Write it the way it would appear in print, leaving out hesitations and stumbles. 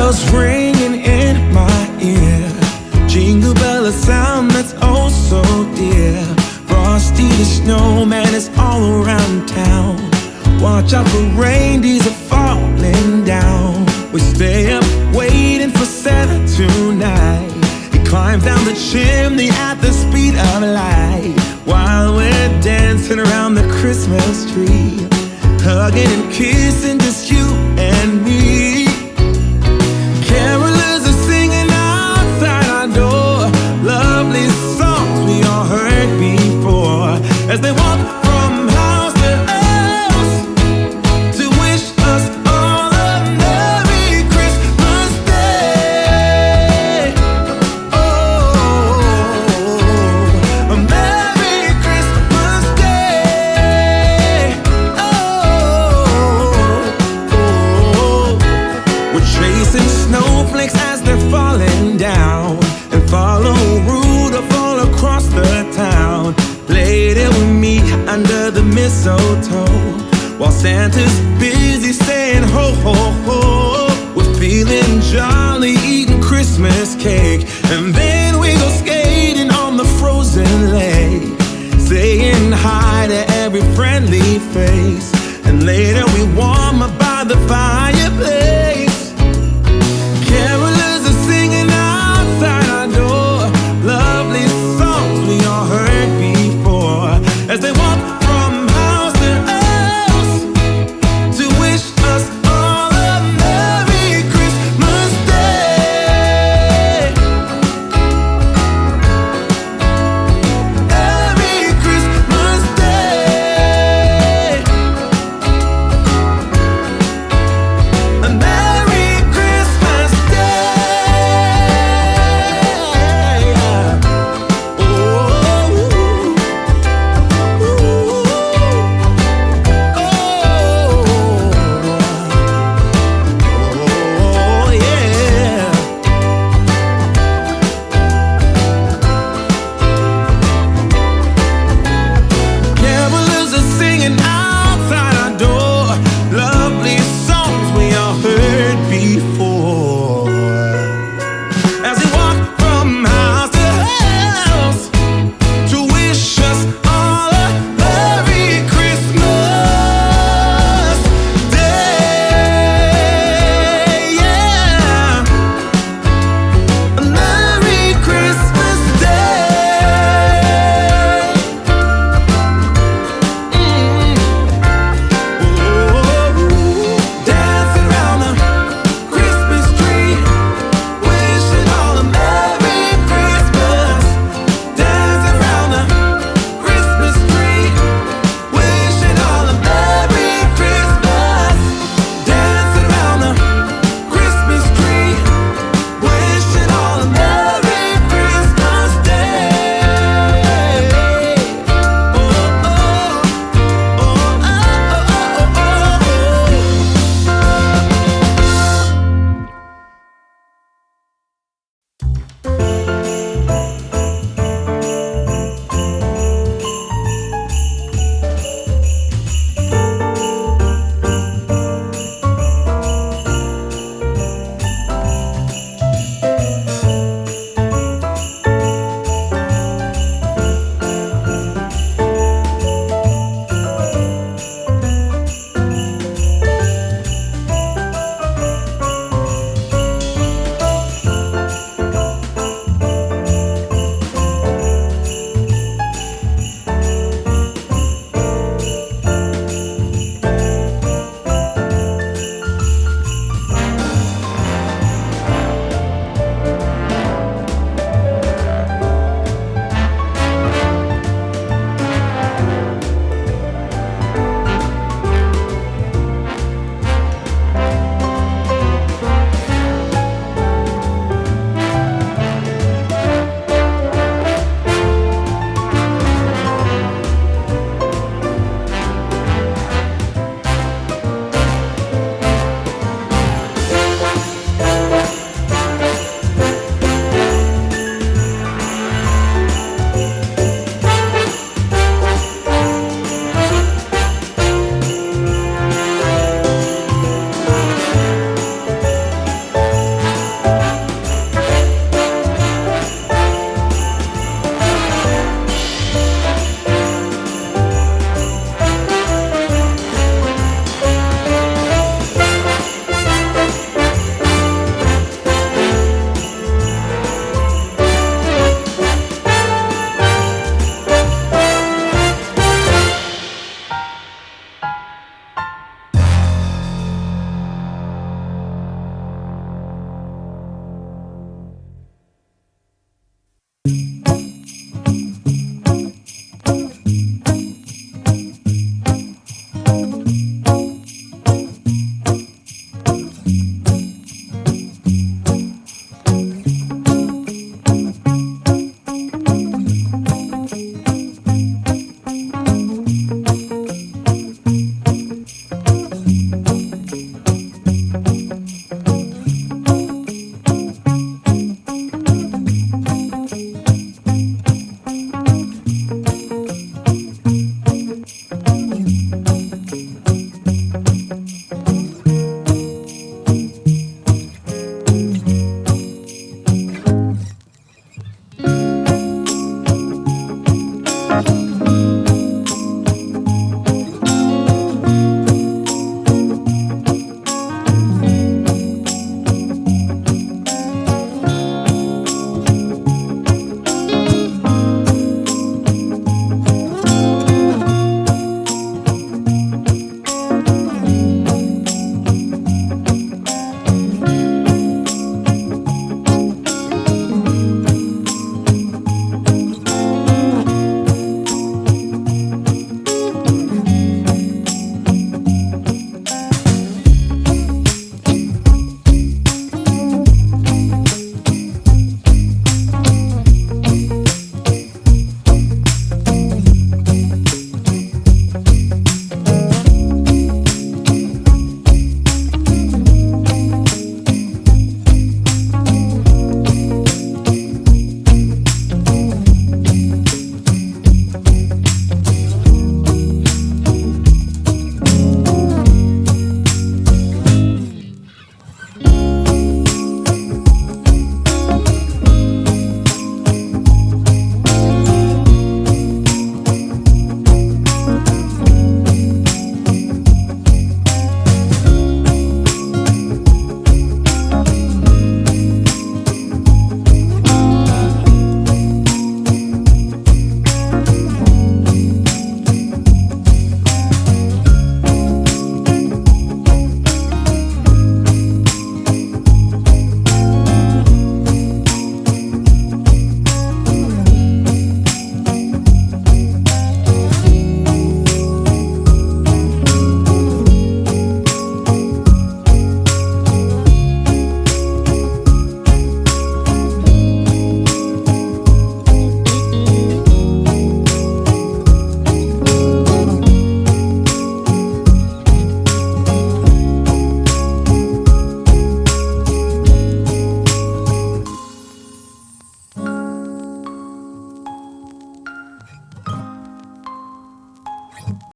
bells ringing in my ear, jingle bell, a sound that's oh so dear. Frosty the snowman is all around town. Watch out for reindeers are falling down. We stay up waiting for Santa tonight. He climbs down the chimney at the speed of light, while we're dancing around the Christmas tree, hugging and kissing just you and me. Carolers are singing outside our door, lovely songs we all heard before, as they walk from house to house to wish us all a Merry Christmas Day. Oh, a Merry Christmas Day. Oh, we're chasing snowflakes as they're falling down, and follow Rudolph all across the town. Later we meet under the mistletoe, while Santa's busy saying ho ho ho. We're feeling jolly, eating Christmas cake, and then